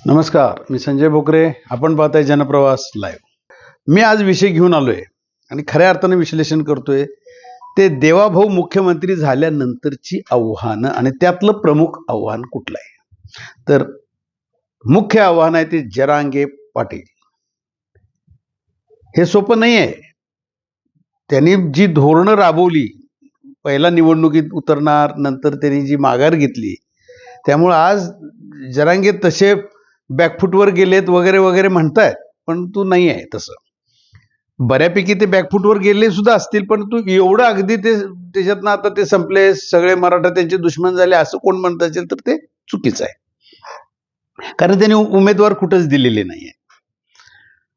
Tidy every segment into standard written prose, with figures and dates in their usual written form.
नमस्कार, मी संजय भोकरे. आपण पाहताय जनप्रवास लाईव्ह. मी आज विषय घेऊन आलोय आणि खऱ्या अर्थाने विश्लेषण करतोय ते देवाभाऊ मुख्यमंत्री झाल्यानंतरची आव्हानं आणि त्यातलं प्रमुख आव्हान कुठलं आहे. तर मुख्य आव्हान आहे ते जरांगे पाटील. हे सोपं नाही आहे. त्यांनी जी धोरणं राबवली, पहिला निवडणुकीत उतरणार, नंतर त्यांनी जी माघार घेतली, त्यामुळे आज जरांगे तसे बॅकफुटवर गेलेत वगैरे वगैरे म्हणतायत, पण तू नाही आहे तसं. बऱ्यापैकी ते बॅकफुटवर गेले सुद्धा असतील, पण तू एवढं अगदी त्याच्यातनं आता ते संपले, सगळे मराठा त्यांचे दुश्मन झाले असं कोण म्हणत असेल तर ते चुकीचं आहे. कारण त्यांनी उमेदवार कुठंच दिलेले नाहीये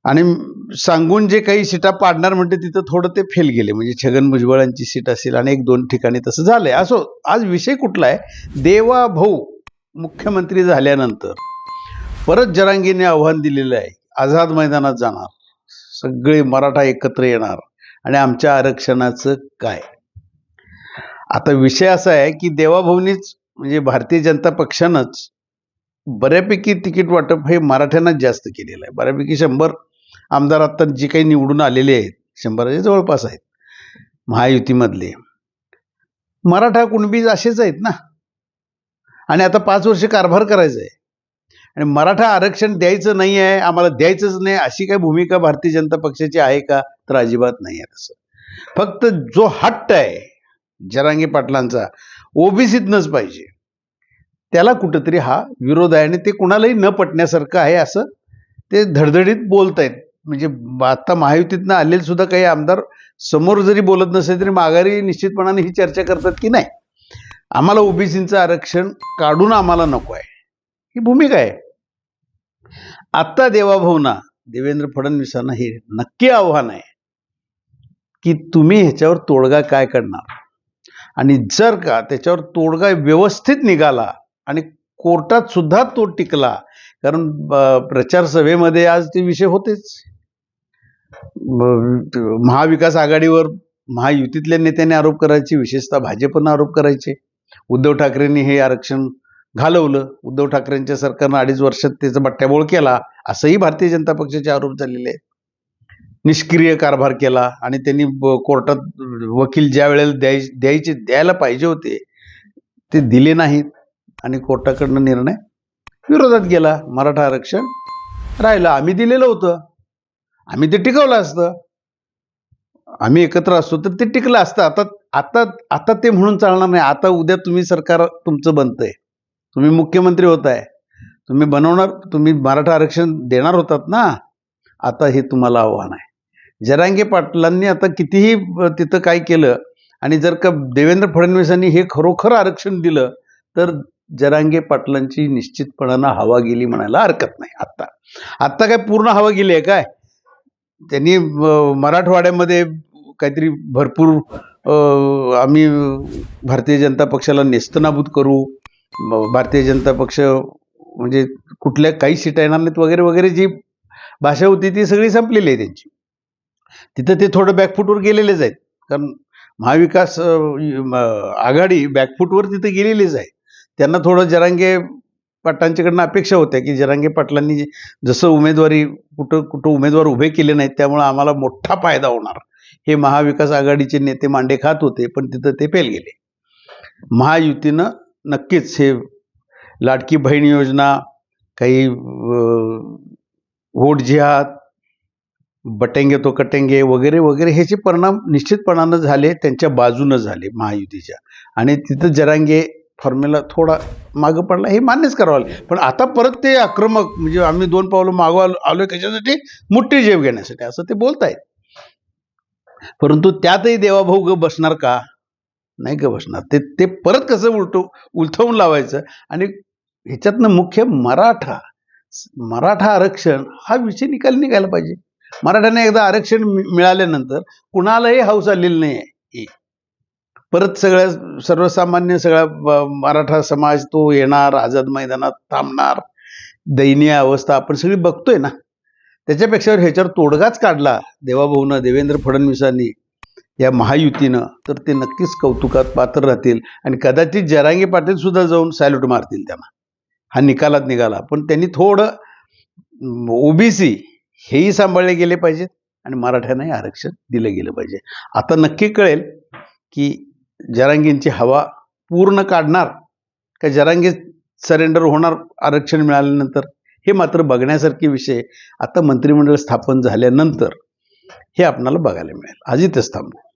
आणि सांगून जे काही सीटा पाडणार म्हणते तिथं थोडं ते फेल गेले. म्हणजे छगन भुजबळांची सीट असेल आणि एक दोन ठिकाणी तसं झालंय. असो, आज विषय कुठला आहे, देवाभाऊ मुख्यमंत्री झाल्यानंतर परत जरांगेने आव्हान दिलेलं आहे, आझाद मैदानात जाणार, सगळे मराठा एकत्र येणार आणि आमच्या आरक्षणाचं काय. आता विषय असा आहे की देवाभाऊनीच म्हणजे भारतीय जनता पक्षानंच बऱ्यापैकी तिकीट वाटप हे मराठ्यांनाच जास्त केलेलं आहे. बऱ्यापैकी 100 आमदार आता जे काही निवडून आलेले आहेत, 100च्या जवळपास आहेत महायुतीमधले, मराठा कुणबी असेच आहेत ना. आणि आता 5 वर्ष कारभार करायचा आहे आणि मराठा आरक्षण द्यायचं नाही आहे, आम्हाला द्यायचंच नाही अशी काय भूमिका भारतीय जनता पक्षाची आहे का, तर अजिबात नाही आहे तसं. फक्त जो हट्ट आहे जरांगे पाटलांचा ओबीसीतनंच पाहिजे, त्याला कुठंतरी हा विरोध आहे आणि ते कुणालाही न पटण्यासारखं आहे असं ते धडधडीत बोलतायत. म्हणजे आता महायुतीतनं आलेले सुद्धा काही आमदार समोर जरी बोलत नसेल तरी माघारी निश्चितपणाने ही चर्चा करतात की नाही, आम्हाला ओबीसीचं आरक्षण काढून आम्हाला नको आहे, ही भूमिका आहे. आता देवाभाऊंना, देवेंद्र फडणवीसांना हे नक्की आव्हान आहे की तुम्ही ह्याच्यावर तोडगा काय करणार. आणि जर का त्याच्यावर तोडगा व्यवस्थित निघाला आणि कोर्टात सुद्धा तो टिकला, कारण प्रचार सभेमध्ये आज ते विषय होतेच, महाविकास आघाडीवर महायुतीतल्या नेत्यांनी आरोप करायचे, विशेषतः भाजपनं आरोप करायचे, उद्धव ठाकरेंनी हे आरक्षण घालवलं, उद्धव ठाकरेंच्या सरकारनं 2.5 वर्षात त्याचा बट्ट्याबोळ केला असंही भारतीय जनता पक्षाचे आरोप झालेले आहेत. निष्क्रिय कारभार केला आणि त्यांनी कोर्टात वकील ज्या वेळेला द्यायला पाहिजे होते ते दिले नाहीत आणि कोर्टाकडनं निर्णय विरोधात गेला. मराठा आरक्षण राहिलं. आम्ही दिलेलं होतं, आम्ही ते टिकवलं असतं, आम्ही एकत्र असतो तर ते टिकलं असतं. आता आता आता ते म्हणून चालणार नाही. आता उद्या तुम्ही सरकार तुमचं बनतंय, तुम्ही मुख्यमंत्री होताय, तुम्ही बनवणार, तुम्ही मराठा आरक्षण देणार होतात ना. आता हे तुम्हाला आव्हान आहे. जरांगे पाटलांनी आता कितीही तिथं काय केलं आणि जर का देवेंद्र फडणवीसांनी हे खरोखर आरक्षण दिलं तर जरांगे पाटलांची निश्चितपणानं हवा गेली म्हणायला हरकत नाही. आत्ता काय पूर्ण हवा गेली आहे काय. त्यांनी मराठवाड्यामध्ये काहीतरी भरपूर आम्ही भारतीय जनता पक्षाला नेस्तनाबूत करू, भारतीय जनता पक्ष म्हणजे कुठल्या काही सीटा येणार नाहीत वगैरे वगैरे जी भाषा होती ती सगळी संपलेली आहे त्यांची. तिथं ते थोडं बॅकफुटवर गेलेलेच आहेत, कारण महाविकास आघाडी बॅकफुटवर तिथं गेलेलीच आहे. त्यांना थोडं जरांगे पाटलांच्याकडनं अपेक्षा होत्या की जरांगे पाटलांनी जसं उमेदवारी कुठं उमेदवार उभे केले नाहीत त्यामुळे आम्हाला मोठा फायदा होणार, हे महाविकास आघाडीचे नेते मांडे खात होते, पण तिथं ते फेल गेले. महायुतीनं नक्कीच हे लाडकी बहीण योजना, काही वोट जिहाद, बटेंगे तो कटेंगे वगैरे वगैरे ह्याचे परिणाम निश्चितपणानं झाले, त्यांच्या बाजूनं झाले महायुतीच्या. आणि तिथं जरांगे फॉर्म्युला थोडा मागं पडला, हे मान्यच करावं लागेल. पण आता परत ते आक्रमक, म्हणजे आम्ही 2 पावलं मागं आलोय कशासाठी, मोठी जेव घेण्यासाठी असं ते बोलतायत. परंतु त्यातही देवाभाऊ ग बसणार का, नाही ग बसणार. ते परत कसं उलथवून लावायचं आणि ह्याच्यातनं मुख्य मराठा आरक्षण हा विषय निघायला पाहिजे. मराठ्यांना एकदा आरक्षण मिळाल्यानंतर कुणालाही हौस आलेली नाही आहे. परत सर्वसामान्य सगळा मराठा समाज तो येणार, आझाद मैदानात थांबणार, दयनीय अवस्था आपण सगळी बघतोय ना. त्याच्यापेक्षा ह्याच्यावर तोडगाच काढला देवाभाऊनं, देवेंद्र फडणवीसांनी, या महायुतीनं, तर ते नक्कीच कौतुकात पात्र राहतील आणि कदाचित जरांगे पाटील सुद्धा जाऊन सॅल्यूट मारतील त्यांना. हा निकालात निघाला, पण त्यांनी थोडं ओबीसी हेही सांभाळले गेले पाहिजेत आणि मराठ्यांनाही आरक्षण दिलं गेलं पाहिजे. आता नक्की कळेल की जरांगेंची हवा पूर्ण काढणार का जरांगे सरेंडर होणार आरक्षण मिळाल्यानंतर, हे मात्र बघण्यासारखे विषय आता मंत्रिमंडळ स्थापन झाल्यानंतर हे आपणाला बघायला मिळेल. आज इथेच थांबतो.